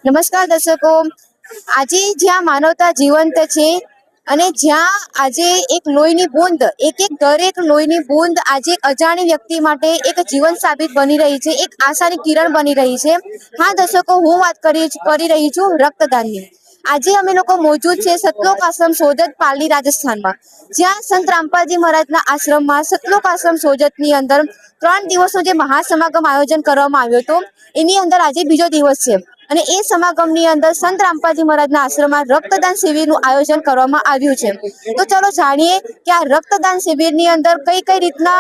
નમસ્કાર દર્શકો, આજે જ્યાં માનવતા જીવંત છે અને જ્યાં આજે એક લોહીની બૂંદ એક દરેક લોહીની બૂંદ આજે અજાણી વ્યક્તિ માટે એક જીવન સાબિત બની રહી છે, એક આશાની કિરણ બની રહી છે. હા દર્શકો, હું વાત કરી રહી છું રક્તદાનની. આજે અમે લોકો મોજૂદ છે સતલોક આશ્રમ સોજત પાલી રાજસ્થાનમાં, જ્યાં સંત રામપાલજી મહારાજના આશ્રમમાં સતલોક આશ્રમ સોજતની અંદર 3 દિવસનો જે મહાસમાગમ આયોજન કરવામાં આવ્યો હતો, એની અંદર આજે બીજો દિવસ છે. અને એ સમાગમની અંદર સંત રામપાલજી મહારાજના આશ્રમમાં રક્તદાન શિબિરનું આયોજન કરવામાં આવ્યું છે. તો ચાલો જાણીએ કે આ રક્તદાન શિબિરની અંદર કઈ કઈ રીતના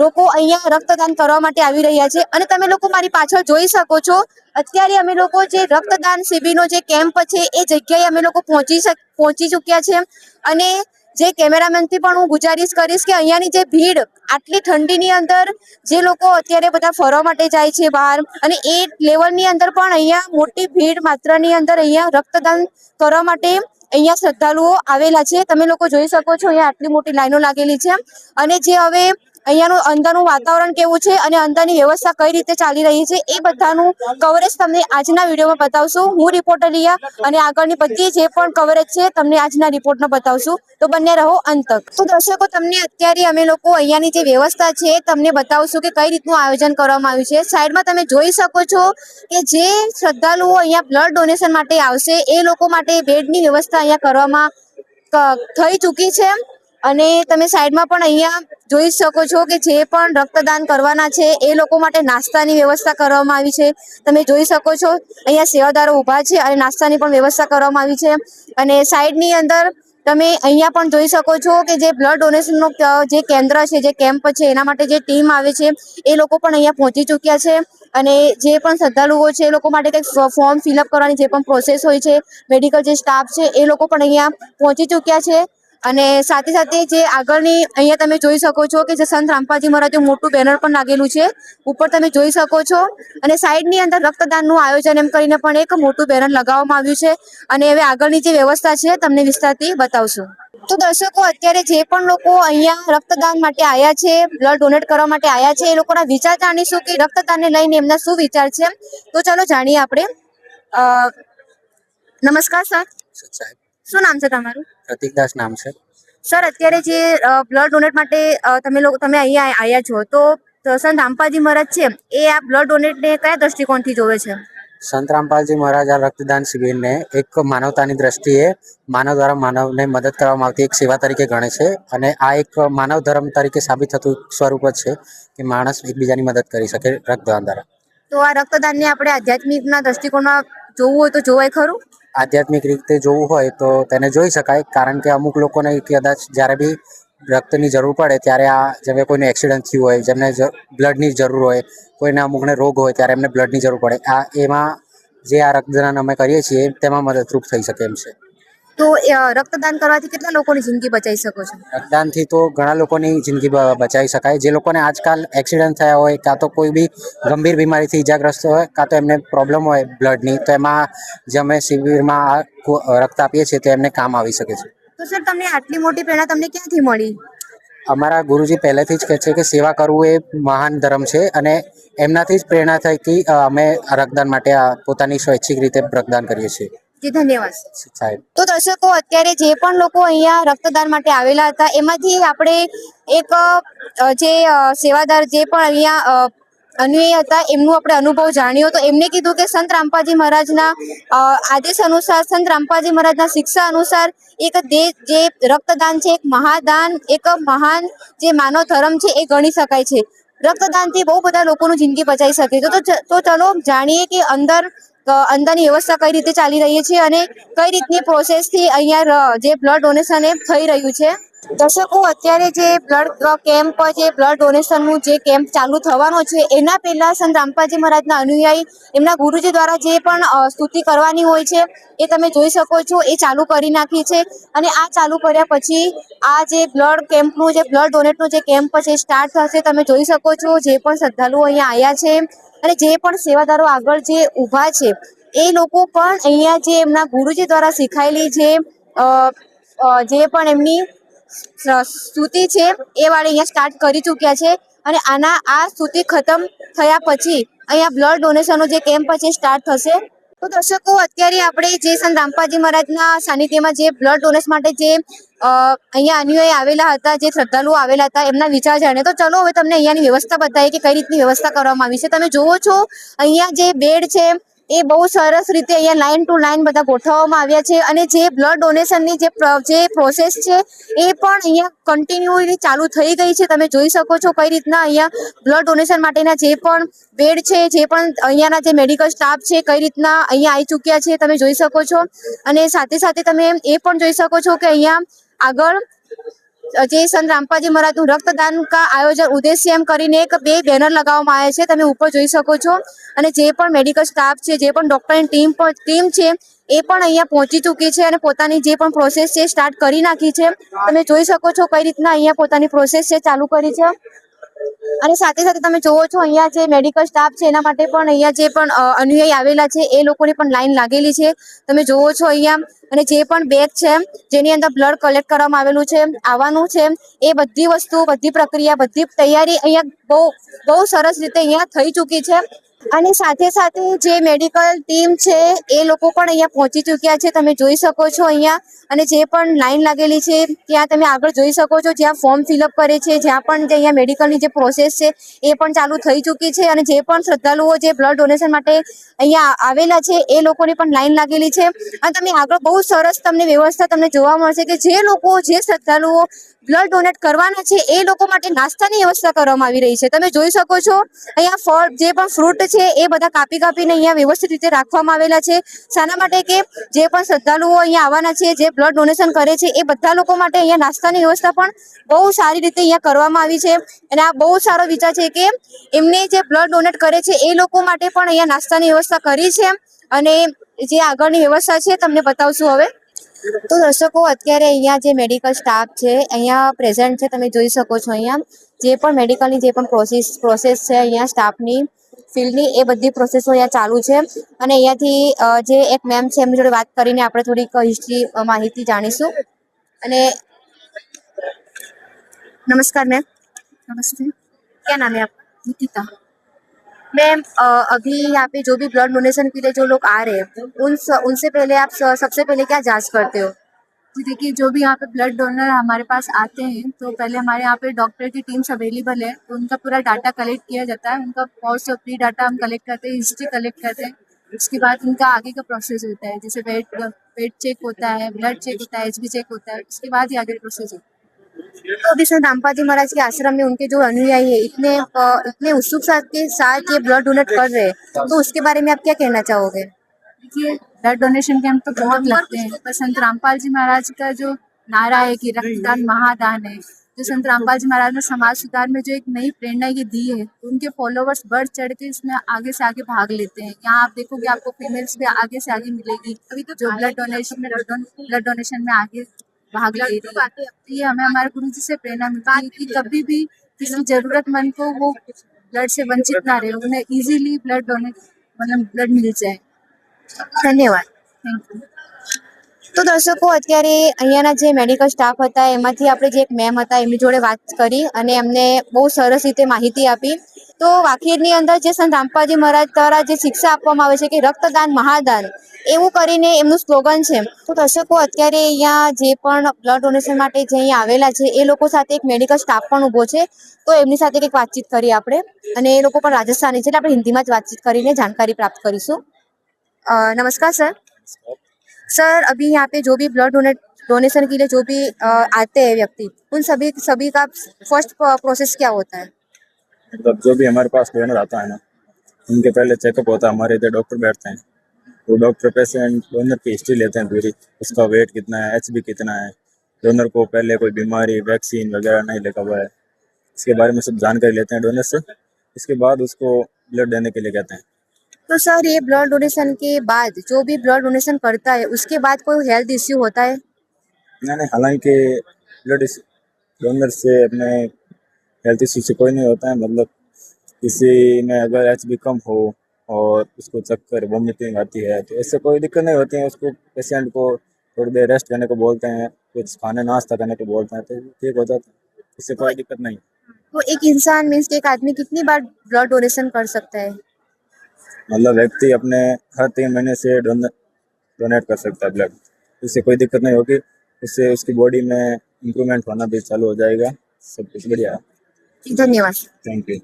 લોકો અહીંયા રક્તદાન કરવા માટે આવી રહ્યા છે. અને તમે લોકો મારી પાછળ જોઈ શકો છો, અત્યારે અમે લોકો જે રક્તદાન શિબિરનો જે કેમ્પ છે એ જગ્યાએ અમે લોકો પહોંચી ચૂક્યા છે. અને જે કેમેરામેનથી પણ હું ગુજારિશ કરીશ કે અહીંયાની જે ભીડ આટલી ઠંડીની અંદર જે લોકો અત્યારે બધા ફરવા માટે જાય છે બહાર, અને એ લેવલની અંદર પણ અહીંયા મોટી ભીડ માત્રાની અંદર અહીંયા રક્તદાન કરવા માટે અહીંયા શ્રદ્ધાળુઓ આવેલા છે. તમે લોકો જોઈ શકો છો અહીંયા આટલી મોટી લાઈનો લાગેલી છે. અને જે હવે અહીંયાનું અંદરનું વાતાવરણ કેવું છે અને અંદરની વ્યવસ્થા કઈ રીતે ચાલી રહી છે એ બધાનું કવરેજ તમને આજના વિડીયોમાં બતાવશું. હું રિપોર્ટર રિયા, અને આગળની બધી જે પણ કવરેજ છે તમને આજના રિપોર્ટમાં બતાવશું. તો બંને રહો અંત તક. તો દર્શકો, તમને અત્યારે અમે લોકો અહીંયાની જે વ્યવસ્થા છે તમને બતાવશું કે કઈ રીતનું આયોજન કરવામાં આવ્યું છે. સાઈડમાં તમે જોઈ શકો છો કે જે શ્રદ્ધાળુઓ અહીંયા બ્લડ ડોનેશન માટે આવશે એ લોકો માટે બેડની વ્યવસ્થા અહીંયા કરવામાં થઈ ચૂકી છે. અને તમે સાઈડમાં પણ અહીંયા જોઈ શકો છો કે જે પણ રક્તદાન કરવાના છે એ લોકો માટે નાસ્તાની વ્યવસ્થા કરવામાં આવી છે. તમે જોઈ શકો છો અહીંયા સેવાદારો ઊભા છે અને નાસ્તાની પણ વ્યવસ્થા કરવામાં આવી છે. અને સાઈડની અંદર તમે અહીંયા પણ જોઈ શકો છો કે જે બ્લડ ડોનેશનનો જે કેન્દ્ર છે, જે કેમ્પ છે, એના માટે જે ટીમ આવે છે એ લોકો પણ અહીંયા પહોંચી ચૂક્યા છે. અને જે પણ શ્રદ્ધાળુઓ છે એ લોકો માટે કંઈક ફોર્મ ફિલઅપ કરવાની જે પણ પ્રોસેસ હોય છે, મેડિકલ જે સ્ટાફ છે એ લોકો પણ અહીંયા પહોંચી ચૂક્યા છે. અને સાથે સાથે જે આગળની અહીંયા તમે જોઈ શકો છો કે જે સંત રામપાલજી મહારાજનું મોટું બેનર પણ લાગેલું છે, ઉપર તમે જોઈ શકો છો. અને સાઈડની અંદર રક્તદાનનું આયોજન એમ કરીને પણ એક મોટું બેનર લગાવવામાં આવ્યું છે. અને હવે આગળની જે વ્યવસ્થા છે તમને વિસ્તારથી બતાવશું. તો દર્શકો, અત્યારે જે પણ લોકો અહીંયા રક્તદાન માટે આવ્યા છે, બ્લડ ડોનેટ કરવા માટે આવ્યા છે, એ લોકોના વિચાર જાણીશું કે રક્તદાનને લઈને એમના શું વિચાર છે. તો ચાલો જાણીએ આપણે. નમસ્કાર સર, શું નામ છે તમારું? પ્રતિકદાસ નામ છે. સર, અત્યારે જે બ્લડ ડોનેટ માટે તમે અહીંયા આવ્યા છો, તો સંત રામપાલજી મહારાજ છે એ આ બ્લડ ડોનેટને કયા દ્રષ્ટિકોણથી જોવે છે? સંત રામપાલજી મહારાજ આ રક્તદાન શિબિરને એક માનવતાની દ્રષ્ટિએ માનવ દ્વારા માનવને મદદ કરવામાં આવતી એક સેવા તરીકે ગણે છે. અને આ એક માનવ ધર્મ તરીકે સાબિત થતું સ્વરૂપ જ છે કે માણસ એકબીજાની મદદ કરી શકે રક્તદાન દ્વારા. તો આ રક્તદાનને આપણે આધ્યાત્મિકના દ્રષ્ટિકોણમાં જોવું હોય તો જોવાય ખરું? આધ્યાત્મિક રીતે જોવું હોય તો તેને જોઈ શકાય, કારણ કે અમુક લોકોને કદાચ જ્યારે બી રક્તની જરૂર પડે ત્યારે આ જેમ કોઈને એક્સિડન્ટ થયું હોય, જેમને બ્લડની જરૂર હોય, કોઈને અમુકને રોગ હોય ત્યારે એમને બ્લડની જરૂર પડે, એમાં જે આ રક્તદાન અમે કરીએ છીએ તેમાં મદદરૂપ થઈ શકે એમ છે. તો રક્તદાન કરવાથી કેટલા લોકોની જિંદગી બચાવી શકો છો? રક્તદાનથી તો ઘણા લોકોની જિંદગી બચાવી શકાય. જે લોકોને આજકાલ એક્સિડન્ટ થયા હોય, કાં તો કોઈ બી ગંભીર બીમારીથી ઇજાગ્રસ્ત હોય, કાં તો એમને પ્રોબ્લેમ હોય બ્લડની, તો એમાં જે અમે શિબિરમાં રક્ત આપીએ છીએ તો એમને કામ આવી શકે છે. તો સર, તમને આટલી મોટી પ્રેરણા તમને ક્યાંથી મળી? અમારા ગુરુજી પહેલેથી જ કહે છે કે સેવા કરવું એ મહાન ધર્મ છે, અને એમનાથી જ પ્રેરણા થઈ કે અમે રક્તદાન માટે પોતાની સ્વૈચ્છિક રીતે રક્તદાન કરીએ છીએ. જી, ધન્યવાદ સાહેબ. તો દર્શકો, અત્યારે જે પણ લોકો અહીંયા રક્તદાન માટે આવેલા હતા એમાંથી આપણે એક જે સેવાદાર જે પણ અહીંયા અન્વયી હતા એમનું આપણે અનુભવ જાણ્યો. તો એમને કીધું કે સંત રામપાલજી મહારાજના આદેશ અનુસાર, સંત રામપાલજી મહારાજના શિક્ષા અનુસાર એક જે રક્તદાન છે એક મહાદાન, એક મહાન જે માનવ ધર્મ છે એ ગણી શકાય છે. રક્તદાનથી બહુ બધા લોકોનું જિંદગી બચાવી શકે છે. તો ચલો જાણીએ કે અંદરની વ્યવસ્થા કઈ રીતે ચાલી રહી છે અને કઈ રીતની પ્રોસેસથી અહીંયા જે બ્લડ ડોનેશન એ થઈ રહ્યું છે. દર્શકો, અત્યારે જે બ્લડ કેમ્પ, જે બ્લડ ડોનેશનનું જે કેમ્પ ચાલુ થવાનો છે એના પહેલા સંત રામપાલજી મહારાજના અનુયાયી એમના ગુરુજી દ્વારા જે પણ સ્તુતિ કરવાની હોય છે એ તમે જોઈ શકો છો, એ ચાલુ કરી નાખી છે. અને આ ચાલુ કર્યા પછી આ જે બ્લડ કેમ્પનું, જે બ્લડ ડોનેટનું જે કેમ્પ છે સ્ટાર્ટ થશે. તમે જોઈ શકો છો જે પણ શ્રદ્ધાળુઓ અહીંયા આવ્યા છે અને જે પણ સેવાદારો આગળ જે ઊભા છે એ લોકો પણ અહીંયા જે એમના ગુરુજી દ્વારા શીખાયેલી જે પણ એમની સ્તુતિ છે એ વાળી અહીંયા સ્ટાર્ટ કરી ચૂક્યા છે. અને આ સ્તુતિ ખતમ થયા પછી અહીંયા બ્લડ ડોનેશનનો જે કેમ્પ છે સ્ટાર્ટ થશે. તો દર્શકો અત્યારે આપણે જે સંત રામપાજી મહારાજના સાનિધ્યમાં જે બ્લડ ડોનેશન માટે જે અહીંયા અનુયાયી આવેલા હતા, જે શ્રદ્ધાળુઓ આવેલા હતા, એમના વિચાર જાણે. તો ચલો હવે તમને અહીંયાની વ્યવસ્થા બતાવીએ કે કઈ રીતની વ્યવસ્થા કરવામાં આવી છે. તમે જુઓ છો અહીંયા જે બેડ છે એ બહુ સરસ રીતે અહીંયા લાઈન ટુ લાઈન બધા ગોઠવવામાં આવ્યા છે, અને જે બ્લડ ડોનેશનની જે પ્રોસેસ છે એ પણ અહીંયા કન્ટિન્યુઅલી ચાલુ થઈ ગઈ છે. તમે જોઈ શકો છો કઈ રીતના અહીંયા બ્લડ ડોનેશન માટેના જે પણ બેડ છે, જે પણ અહીંયાના જે મેડિકલ સ્ટાફ છે કઈ રીતના અહીંયા આવી ચૂક્યા છે તમે જોઈ શકો છો. અને સાથે સાથે તમે એ પણ જોઈ શકો છો કે અહીંયા આગળ જે સંત રામપાજી મહારાજનું રક્તદાન કા આયોજન ઉદ્દેશ્ય એમ કરીને બે બેનર લગાવવામાં આવ્યા છે, તમે ઉપર જોઈ શકો છો. અને જે પણ મેડિકલ સ્ટાફ છે, જે પણ ડોક્ટરની ટીમ છે એ પણ અહીંયા પહોંચી ચૂકી છે અને પોતાની જે પણ પ્રોસેસ છે સ્ટાર્ટ કરી નાખી છે. તમે જોઈ શકો છો કઈ રીતના અહીંયા પોતાની પ્રોસેસ છે ચાલુ કરી છે. અને સાથે સાથે તમે જોવો છો અહીંયા જે મેડિકલ સ્ટાફ છે એના માટે પણ અહીંયા જે પણ અનુયાયી આવેલા છે એ લોકોની પણ લાઈન લાગેલી છે, તમે જોવો છો અહીંયા. અને જે પણ બેગ છે જેની અંદર બ્લડ કલેક્ટ કરવામાં આવેલું છે, આવવાનું છે, એ બધી વસ્તુ, બધી પ્રક્રિયા, બધી તૈયારી અહીંયા બહુ સરસ રીતે અહીંયા થઈ ચૂકી છે. અને સાથે સાથે જે મેડિકલ ટીમ છે એ લોકો પણ અહીંયા પહોંચી ચૂક્યા છે, તમે જોઈ શકો છો અહીંયા. અને જે પણ લાઈન લાગેલી છે ત્યાં તમે આગળ જોઈ શકો છો, જ્યાં ફોર્મ ફિલઅપ કરે છે, જ્યાં પણ જે અહીંયા મેડિકલની જે પ્રોસેસ છે એ પણ ચાલુ થઈ ચૂકી છે. અને જે પણ શ્રદ્ધાળુઓ જે બ્લડ ડોનેશન માટે અહીંયા આવેલા છે એ લોકોની પણ લાઈન લાગેલી છે. અને તમે આગળ બહુ સરસ તમને વ્યવસ્થા તમને જોવા મળશે કે જે લોકો, જે શ્રદ્ધાળુઓ બ્લડ ડોનેટ કરવાના છે એ લોકો માટે નાસ્તાની વ્યવસ્થા કરવામાં આવી રહી છે. તમે જોઈ શકો છો અહીંયા ફળ, જે પણ ફ્રૂટ છે એ બધા કાપીને અહીંયા વ્યવસ્થિત રીતે રાખવામાં આવેલા છે. શાના માટે? કે જે પણ શ્રદ્ધાળુઓ અહીંયા આવવાના છે, જે બ્લડ ડોનેશન કરે છે, એ બધા લોકો માટે અહીંયા નાસ્તાની વ્યવસ્થા પણ બહુ સારી રીતે અહીંયા કરવામાં આવી છે. અને આ બહુ સારો વિચાર છે કે એમને જે બ્લડ ડોનેટ કરે છે એ લોકો માટે પણ અહીંયા નાસ્તાની વ્યવસ્થા કરી છે. અને જે આગળની વ્યવસ્થા છે તમને બતાવશું હવે. તો દર્શકો અત્યારે અહીંયા જે મેડિકલ સ્ટાફ છે અહીંયા પ્રેઝન્ટ છે, તમે જોઈ શકો છો. અહીંયા જે પણ મેડિકલની જે પણ પ્રોસેસ છે અહીંયા સ્ટાફની ફિલ્ડની, એ બધી પ્રોસેસો અહીંયા ચાલુ છે. અને અહીંયાથી જે એક મેમ છે એમની જોડે વાત કરીને આપણે થોડીક હિસ્ટ્રી માહિતી જાણીશું. અને नमस्कार मैम. नमस्ते। क्या नाम है आपका? निकिता। मैम अभी यहाँ पे जो भी ब्लड डोनेशन के लिए जो लोग आ रहे हैं उनसे पहले आप सबसे पहले क्या जांच करते हो? जी देखिए, जो भी यहाँ पे ब्लड डोनर हमारे पास आते हैं तो पहले हमारे यहाँ पे डॉक्टर की टीम्स अवेलेबल है, तो उनका पूरा डाटा कलेक्ट किया जाता है। उनका बहुत से प्री डाटा हम कलेक्ट करते हैं, हिस्ट्री कलेक्ट करते हैं। उसके बाद उनका आगे का प्रोसेस होता है, जैसे वेट चेक होता है, ब्लड चेक होता है, HB चेक होता है, उसके बाद ही आगे प्रोसेस होता है। तो अभी संत रामपाजी महाराज के आश्रम में उनके जो अनुयायी है इतने उत्सुकता के साथ ये ब्लड डोनेट कर रहे हैं, तो उसके बारे में आप क्या कहना चाहोगे? देखिए, ब्लड डोनेशन कैंप तो बहुत लगते हैं, पर संत रामपाल जी महाराज का जो नारा है कि रक्तदान महादान है, जो संत रामपाल जी महाराज ने समाज सुधार में जो एक नई प्रेरणा ये दी है, तो उनके फॉलोवर्स बढ़ चढ़ के इसमें आगे से आगे भाग लेते हैं। यहाँ आप देखोगे आपको फीमेल्स भी आगे से आगे मिलेगी, अभी तो जो ब्लड डोनेशन में आगे भाग ले रही है। तो ये हमें हमारे गुरु जी से प्रेरणा मिलती है कि कभी भी किसी जरूरतमंद को वो ब्लड से वंचित ना रहे, उन्हें इजीली ब्लड डोनेट मतलब ब्लड मिल जाए। ધન્યવાદ. Thank you. તો દર્શકો અત્યારે અહીંયાના જે મેડિકલ સ્ટાફ હતા એમાંથી આપણે જે એક મેમ હતા એમની જોડે વાત કરી અને એમને બહુ સરસ રીતે માહિતી આપી. તો વાખીરની અંદર જે સંત રામપાજી મહારાજ દ્વારા જે શિક્ષા આપવામાં આવે છે કે રક્તદાન મહાદાન, એવું કરીને એમનું સ્લોગન છે. તો દર્શકો અત્યારે અહીંયા જે પણ બ્લડ ડોનેશન માટે જે અહીંયા આવેલા છે એ લોકો સાથે એક મેડિકલ સ્ટાફ પણ ઊભો છે, તો એમની સાથે કંઈક વાતચીત કરી આપણે. અને એ લોકો પણ રાજસ્થાની છે એટલે આપણે હિન્દીમાં જ વાતચીત કરીને जानकारी प्राप्त કરીશું. नमस्कार सर. सर अभी यहाँ पे जो भी ब्लड डोनेशन के लिए जो भी आते हैं व्यक्ति, उन सभी का फर्स्ट प्रोसेस क्या होता है? मतलब जो भी हमारे पास डोनर आता है ना, उनके पहले चेकअप होता है। हमारे इधर डॉक्टर बैठते हैं, तो डॉक्टर पेशेंट डोनर की हिस्ट्री लेते हैं पूरी, उसका वेट कितना है, HB कितना है, डोनर को पहले कोई बीमारी वैक्सीन वगैरह नहीं लगा हुआ है, इसके बारे में सब जानकारी लेते हैं डोनर से। इसके बाद उसको ब्लड देने के लिए कहते हैं। तो सर ये ब्लड डोनेशन के बाद जो भी ब्लड डोनेशन करता है उसके बाद कोई हेल्थ इश्यू होता है? नहीं, हालांकि ब्लड डोनर से अपने हेल्थ इश्यू से कोई नहीं होता है। मतलब किसी में अगर HB कम हो और उसको चक्कर वॉमिटिंग आती है तो इससे कोई दिक्कत नहीं होती है। उसको पेशेंट को थोड़ी देर रेस्ट करने को बोलते हैं, कुछ खाने नाश्ता करने को बोलते हैं, तो ठीक हो जाता है, इससे कोई दिक्कत नहीं। तो एक इंसान मीन्स एक आदमी कितनी बार ब्लड डोनेशन कर सकता है? मतलब व्यक्ति अपने हर 3 महीने से डोनेट कर सकता है ब्लड। उससे कोई दिक्कत नहीं होगी, उससे उसकी बॉडी में इम्प्रूवमेंट होना भी चालू हो जाएगा। सब कुछ बढ़िया है। ધન્યવાદ. Thank you.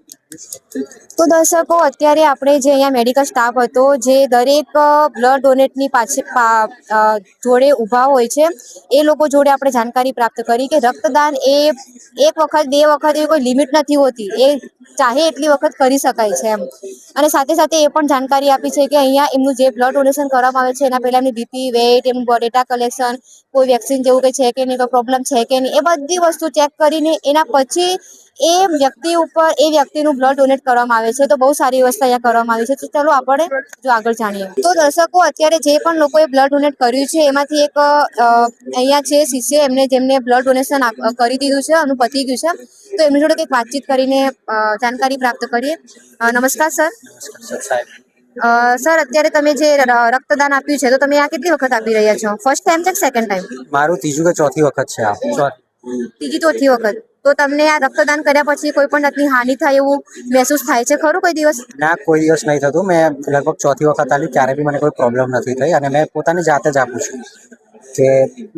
તો દર્શકો, અત્યારે આપણે જે અહીંયા મેડિકલ સ્ટાફ હતો જે દરેક બ્લડ ડોનેટની જોડે ઊભા હોય છે એ લોકો જોડે આપણે જાણકારી પ્રાપ્ત કરી કે રક્તદાન એ એક વખત બે વખત એવી કોઈ લિમિટ નથી હોતી, એ ચાહે એટલી વખત કરી શકાય છે એમ. અને સાથે સાથે એ પણ જાણકારી આપી છે કે અહીંયા એમનું જે બ્લડ ડોનેશન કરવામાં આવે છે એના પહેલાં એમની બીપી, વેઇટ, એમનું ડેટા કલેક્શન, કોઈ વેક્સિન જેવું કંઈ છે કે નહીં, કોઈ પ્રોબ્લેમ છે કે નહીં, એ બધી વસ્તુ ચેક કરીને એના પછી એ વ્યક્તિ ઉપર એ વ્યક્તિનું બ્લડ ડોનેટ કરવામાં આવે છે. તો બહુ સારી વ્યવસ્થા અહીંયા કરવામાં આવી છે. તો ચાલો આપણે જો આગળ જાણીએ. તો દર્શકો, અત્યારે જે પણ લોકોએ બ્લડ ડોનેટ કર્યું છે એમાંથી એક અહીંયા છે શિષ્ય, જેમને બ્લડ ડોનેશન કરી દીધું છે, એનું પતી ગયું છે. તો એમની જોડે કંઈક વાતચીત કરીને જાણકારી પ્રાપ્ત કરીએ. નમસ્કાર સર. સર, અત્યારે તમે જે રક્તદાન આપ્યું છે તો તમે આ કેટલી વખત આપી રહ્યા છો? ફર્સ્ટ ટાઈમ છે કે સેકન્ડ ટાઈમ? મારું ત્રીજું કે ચોથી વખત છે આ. ત્રીજી ચોથી વખત. તો તમને આ રક્તદાન કર્યા પછી કોઈ પણ જાતની હાનિ થાય એવું મહેસૂસ થાય છે ખરું કોઈ દિવસ? ના, કોઈ દિવસ નહીં થતું. મેં લગભગ ચોથી વખત આલી, ત્યારે બી મને કોઈ પ્રોબ્લેમ નથી થઈ. અને મેં પોતાની જાતે જ આપું છું કે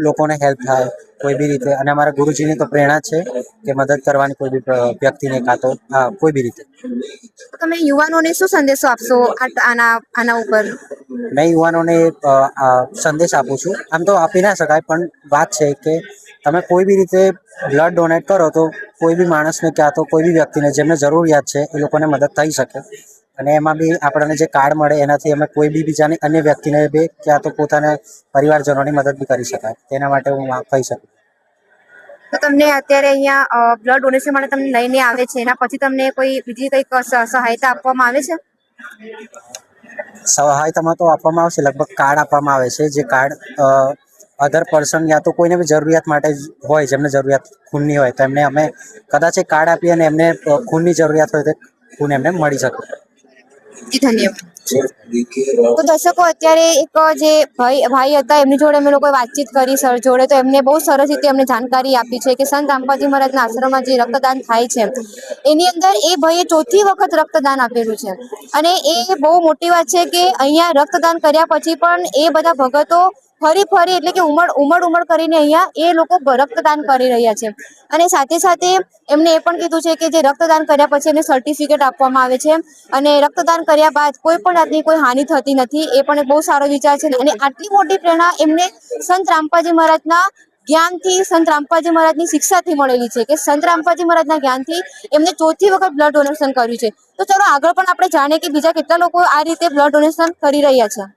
લોકોને હેલ્પ થાય કોઈ બી રીતે. અને અમારા ગુરુજીની તો પ્રેરણા છે કે મદદ કરવાની કોઈ બી વ્યક્તિને, કાં તો કોઈ બી રીતે. તો તમે યુવાનોને શું સંદેશો આપશો આના ઉપર? મેં યુવાનોને સંદેશ આપું છું. આમ તો આપી ના શકાય, પણ વાત છે કે તમે કોઈ બી રીતે બ્લડ ડોનેટ કરો તો કોઈ બી માણસને, ક્યાં તો કોઈ બી વ્યક્તિને જેમને જરૂરિયાત છે એ લોકોને મદદ થઈ શકે. અને એમાં બી આપણને જે કાર્ડ મળે એનાથી અમે કોઈ બી બીજાને, અન્ય વ્યક્તિને બી, ક્યાં તો પોતાના પરિવારજનોની મદદ બી કરી શકાય. તેના માટે હું કહી શકું. તો તમને અત્યારે અહીંયા બ્લડ ડોનેશન માટે તમને લઈને આવે છે, એના પછી તમને કોઈ બીજી કંઈક સહાયતા આપવામાં આવે છે? સહાયતામાં તો આપવામાં આવશે, લગભગ કાર્ડ આપવામાં આવે છે. જે કાર્ડ અધર પર્સન યા તો કોઈને બી જરૂરિયાત માટે હોય, જેમને જરૂરિયાત ખૂનની હોય, તો એમને અમે કદાચ એ કાર્ડ આપીએ અને એમને ખૂનની જરૂરિયાત હોય તો ખૂન એમને મળી શકે. ધન્યવાદ. તો દર્શકો, અત્યારે એક જે ભાઈ હતા એમની જોડે અમે લોકોએ વાતચીત કરી સર જોડે. તો એમને બહુ સરસ રીતે અમને જાણકારી આપી છે કે સંત રામપાલજી મહારાજના આશ્રમમાં જે રક્તદાન થાય છે એની અંદર એ ભાઈએ ચોથી વખત રક્તદાન આપેલું છે. અને એ બહુ મોટી વાત છે કે અહીંયા રક્તદાન કર્યા પછી પણ એ બધા ભગતો ફરી એટલે કે ઉમડ કરીને અહીંયા એ લોકો રક્તદાન કરી રહ્યા છે. અને સાથે સાથે એમને એ પણ કીધું છે કે જે રક્તદાન કર્યા પછી એને સર્ટિફિકેટ આપવામાં આવે છે. અને રક્તદાન કર્યા બાદ કોઈ પણ જાતની કોઈ હાનિ થતી નથી. એ પણ એક બહુ સારો વિચાર છે. અને આટલી મોટી પ્રેરણા એમને સંત રામપાલજી મહારાજના જ્ઞાનથી, સંત રામપાલજી મહારાજની શિક્ષાથી મળેલી છે કે સંત રામપાલજી મહારાજના જ્ઞાનથી એમને ચોથી વખત બ્લડ ડોનેશન કર્યું છે. તો ચાલો આગળ પણ આપણે જાણીએ કે બીજા કેટલા લોકો આ રીતે બ્લડ ડોનેશન કરી રહ્યા છે.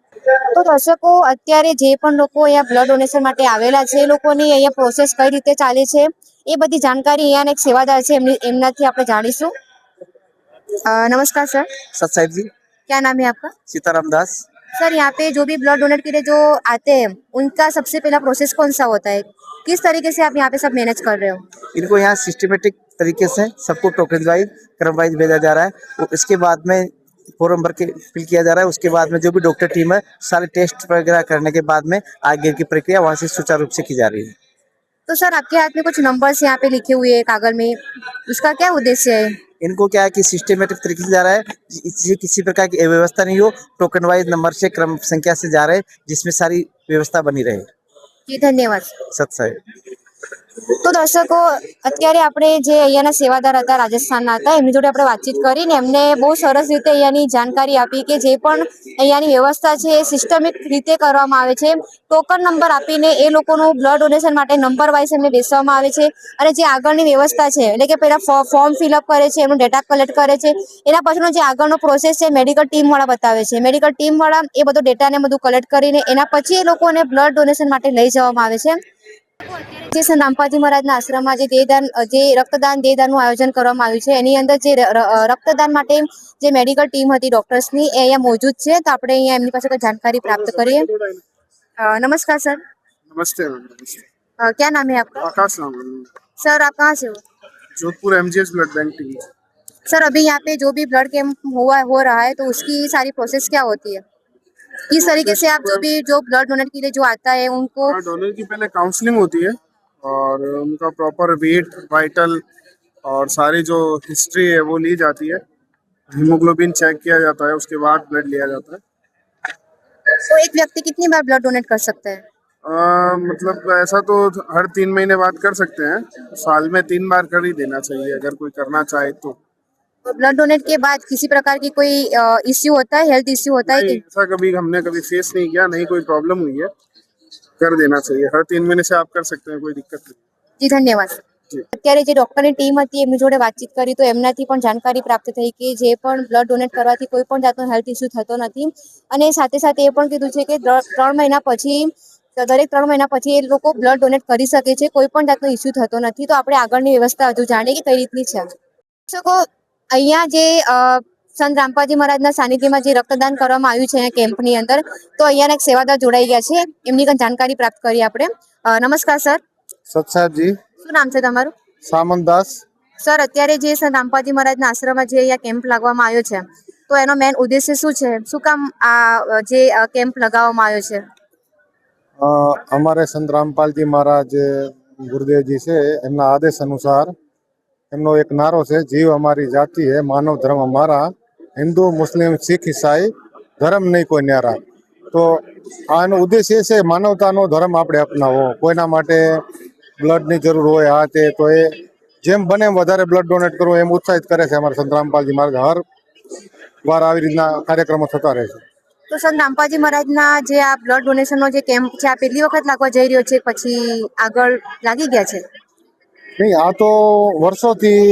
તો દર્શકો, અત્યારે જે પણ લોકો અહીંયા બ્લડ ડોનેશન માટે આવેલા છે એ લોકોની અહીંયા પ્રોસેસ કઈ રીતે ચાલે છે એ બધી જાણકારી અહીંયા એક સેવાદાર છે એમનાથી આપણે જાણીશું. नमस्कार सर. सत साहिब जी. क्या नाम है आपका? सीताराम दास. सर, यहाँ पे जो भी ब्लड डोनेट के लिए जो आते हैं उनका सबसे पहला प्रोसेस कौन सा होता है? किस तरीके से आप यहाँ पे सब मैनेज कर रहे हो? इनको यहाँ सिस्टमेटिक तरीके से सबको टोकन वाइज, क्रम वाइज भेजा जा रहा है. इसके बाद में फॉर्म भर के फिल किया जा रहा है. उसके बाद में जो भी डॉक्टर टीम है सारे टेस्ट वगैरह करने के बाद में आगे की प्रक्रिया वहाँ से सुचारू रूप से की जा रही है. तो सर, आपके हाथ में कुछ नंबर्स यहाँ पे लिखे हुए हैं कागज में, उसका क्या उद्देश्य है? इनको क्या है कि सिस्टमेटिक तरीके से जा रहा है, इससे किसी प्रकार की अव्यवस्था नहीं हो. टोकन वाइज नंबर से, क्रम संख्या से जा रहे हैं, जिसमें सारी व्यवस्था बनी रहे. जी धन्यवाद. सत साहिब. તો દર્શકો, અત્યારે આપણે જે અહીંયાના સેવાદાર હતા, રાજસ્થાનના હતા, એમની જોડે આપણે વાતચીત કરીને એમને બહુ સરસ રીતે અહીંયાની જાણકારી આપી કે જે પણ અહીંયાની વ્યવસ્થા છે એ સિસ્ટમિક રીતે કરવામાં આવે છે. ટોકન નંબર આપીને એ લોકોનું બ્લડ ડોનેશન માટે નંબર વાઇઝ એમને બેસવામાં આવે છે. અને જે આગળની વ્યવસ્થા છે એટલે કે પહેલાં ફોર્મ ફિલઅપ કરે છે, એમનું ડેટા કલેક્ટ કરે છે, એના પછીનો જે આગળનો પ્રોસેસ છે મેડિકલ ટીમવાળા બતાવે છે. મેડિકલ ટીમવાળા એ બધો ડેટાને બધું કલેક્ટ કરીને એના પછી એ લોકોને બ્લડ ડોનેશન માટે લઈ જવામાં આવે છે. જે સંત રામપાલજી મહારાજના આશ્રમમાં જે રક્તદાન દેહદાનનું આયોજન કરવામાં આવ્યું છે એની અંદર જે રક્તદાન માટે જે મેડિકલ ટીમ હતી ડોક્ટર્સની એ અહીંયા મોજૂદ છે. તો આપણે અહીંયા એમની પાસે કોઈ जानकारी प्राप्त કરીએ. नमस्कार सर. नमस्ते. क्या नाम है आपका? आकाश नाम है. सर, आप कहाँ से हो? Jodhpur MGS blood bank team. Sir, अभी यहाँ पे जो भी ब्लड कैंप हो रहा है तो उसकी सारी प्रोसेस क्या होती है? किस तरीके से आप जो ब्लड डोनेट के लिए जो आता है उनको? डोनर की पहले काउंसलिंग होती है और उनका प्रॉपर वेट, वाइटल और सारी जो हिस्ट्री है वो ली जाती है. हीमोग्लोबिन चेक किया जाता है, उसके बाद ब्लड लिया जाता है। तो एक व्यक्ति कितनी बार ब्लड डोनेट कर सकता है? मतलब ऐसा तो हर 3 महीने बाद कर सकते हैं, साल में 3 बार कर ही देना चाहिए अगर कोई करना चाहे तो। तो ब्लड डोनेट के बाद किसी प्रकार की कोई इश्यू होता है, हेल्थ इश्यू होता है नहीं, कि? ऐसा कभी हमने कभी फेस नहीं किया, नहीं कोई प्रॉब्लम हुई है, कर देना चाहिए। हर 3 महीने से आप कर सकते हैं, कोई दिक्कत नहीं। જી ધન્યવાદ. જી. અત્યારે જે ડોક્ટરની ટીમ હતી એમની જોડે વાતચીત કરી તો એમનાથી પણ જાણકારી પ્રાપ્ત થઈ કે જે પણ બ્લડ ડોનેટ કરવાથી કોઈ પણ જાતનો હેલ્થ ઇસ્યુ થતો નથી અને સાથે સાથે એ પણ કીધું છે કે 3 મહિના પછી દરેક 3 મહિના પછી એ લોકો બ્લડ ડોનેટ કરી શકે છે, કોઈ પણ જાતનો ઇસ્યુ થતો નથી. તો આપણે આગળની વ્યવસ્થા હજુ જાણીએ કે કઈ રીતની છે. દર્શકો, અહીંયા જે સંત રામપાલજી મહારાજના સાનિધ્યમાં જે રક્તદાન કરવામાં આવ્યું છે કેમ્પની અંદર, તો અહીંયાના એક સેવાદાર જોડાઈ ગયા છે, એમની પણ જાણકારી પ્રાપ્ત કરી આપણે. નમસ્કાર સર, सत जी, શું નામ છે તમારું? सामंत दास. સર, અત્યારે જે સંત રામપાલજી મહારાજના આશ્રમમાં જે અહીંયા કેમ્પ લગાવવામાં આવ્યો છે, તો એનો મેન ઉદ્દેશ્ય શું છે? શું કામ આ જે કેમ્પ લગાવવામાં આવ્યો છે? અમારે સંત રામપાલજી મહારાજ ગુરુદેવજી છે એમના આદેશ અનુસાર એમનો એક નારો છે, જીવ અમારી જાતિ હે, માનવ ધર્મ અમારા, હિન્દુ મુસ્લિમ શીખ ઈસાઈ ધર્મ નહીં કોઈ ન્યારા. તો આનો ઉદ્દેશ્ય એ છે માનવતાનો ધર્મ આપણે અપનાવવો. કોઈના માટે બ્લડની જરૂર હોય આ તે, તો એ જેમ બને એમ વધારે બ્લડ ડોનેટ કરવું એમ ઉત્સાહિત કરે છે અમારા સંત રામપાલજી મહારાજ. હર વાર આવી રીતના કાર્યક્રમો થતા રહે છે. તો સંત રામપાલજી મહારાજના જે આ બ્લડ ડોનેશનનો જે કેમ્પ છે, આ પહેલી વખત લાગવા જઈ રહ્યો છે પછી આગળ લાગી ગયા છે? નહીં, આ તો વર્ષોથી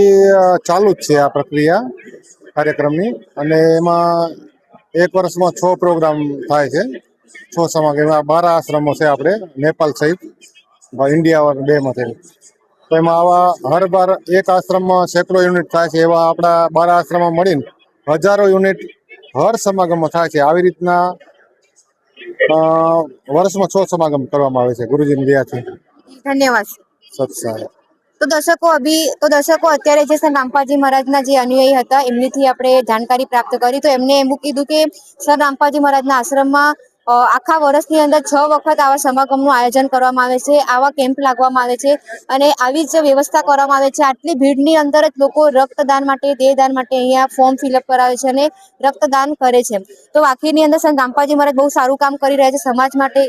ચાલુ જ છે આ પ્રક્રિયા કાર્યક્રમની, અને એમાં એક વર્ષમાં 6 પ્રોગ્રામ થાય છે, 6 સમાગમ. એમાં 12 આશ્રમો છે આપણે નેપાલ સહિત ઇન્ડિયા 2માં થઈ. તો એમાં આવા હર બાર એક આશ્રમમાં સેંકડો યુનિટ થાય છે, એવા આપણા 12 આશ્રમમાં મળીને હજારો યુનિટ હર સમાગમમાં થાય છે. આવી રીતના વર્ષમાં 6 સમાગમ કરવામાં આવે છે ગુરુજીની દયાથી. ધન્યવાદ. સત્સાય. તો દર્શકો અત્યારે જે સંત રામપાલજી મહારાજના જે અનુયાયી હતા એમનીથી આપણે જાણકારી પ્રાપ્ત કરી, તો એમને એમ કીધું કે સંત રામપાલજી મહારાજના આશ્રમમાં આખા વર્ષની અંદર 6 વખત આવા સમાગમનું આયોજન કરવામાં આવે છે, આવા કેમ્પ લાગવામાં આવે છે અને આવી જ વ્યવસ્થા કરવામાં આવે છે. આટલી ભીડની અંદર જ લોકો રક્તદાન માટે, દેહદાન માટે અહીંયા ફોર્મ ફિલઅપ કરાવે છે અને રક્તદાન કરે છે. તો વાકીની અંદર સંત રામપાલજી મહારાજ બહુ સારું કામ કરી રહ્યા છે સમાજ માટે.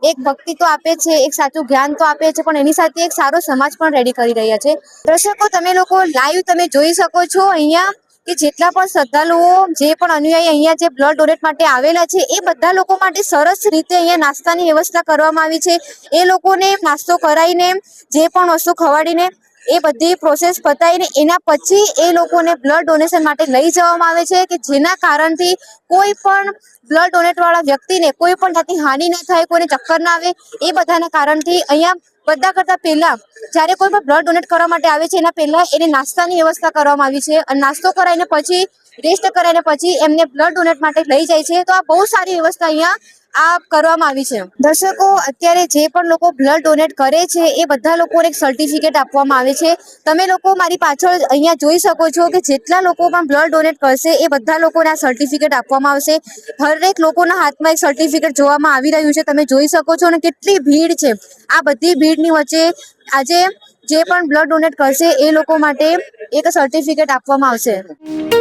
એક ભક્તિ તો આપે છે, એક સાચું જ્ઞાન તો આપે છે, પણ એની સાથે એક સારો સમાજ પણ રેડી કરી રહ્યા છે. દર્શકો, તમે લોકો લાઈવ તમે જોઈ શકો છો અહીંયા કે જેટલા પણ શ્રદ્ધાળુઓ, જે પણ અનુયાયી અહીંયા જે બ્લડ ડોનેટ માટે આવેલા છે, એ બધા લોકો માટે સરસ રીતે અહીંયા નાસ્તાની વ્યવસ્થા કરવામાં આવી છે. એ લોકોને નાસ્તો કરાવીને, જે પણ વસ્તુ ખવડાવીને, એ બધી પ્રોસેસ પતાવીને એના પછી એ લોકોને બ્લડ ડોનેશન માટે લઈ જવામાં આવે છે, કે જેના કારણથી કોઈ પણ બ્લડ ડોનેટ વાળા વ્યક્તિને કોઈ પણ જાતની હાનિ ન થાય, કોઈને ચક્કર ના આવે. એ બધાના કારણથી અહીંયા બધા કરતાં પહેલા જ્યારે કોઈ પણ બ્લડ ડોનેટ કરવા માટે આવે છે એના પહેલા એને નાસ્તાની વ્યવસ્થા કરવામાં આવી છે અને નાસ્તો કરાવીને પછી રેસ્ટ કરાવીને પછી એમને બ્લડ ડોનેટ માટે લઈ જાય છે. તો આ બહુ સારી વ્યવસ્થા અહીંયા આ કરવામાં આવી છે. દર્શકો, અત્યારે જે પણ લોકો બ્લડ ડોનેટ કરે છે એ બધા લોકોને એક સર્ટિફિકેટ આપવામાં આવે છે. તમે લોકો મારી પાછળ અહીંયા જોઈ શકો છો કે જેટલા લોકો પણ બ્લડ ડોનેટ કરશે એ બધા લોકોને આ સર્ટિફિકેટ આપવામાં આવશે. હરેક લોકોના હાથમાં એક સર્ટિફિકેટ જોવામાં આવી રહ્યું છે, તમે જોઈ શકો છો, અને કેટલી ભીડ છે. આ બધી ભીડની વચ્ચે આજે જે પણ બ્લડ ડોનેટ કરશે એ લોકો માટે એક સર્ટિફિકેટ આપવામાં આવશે.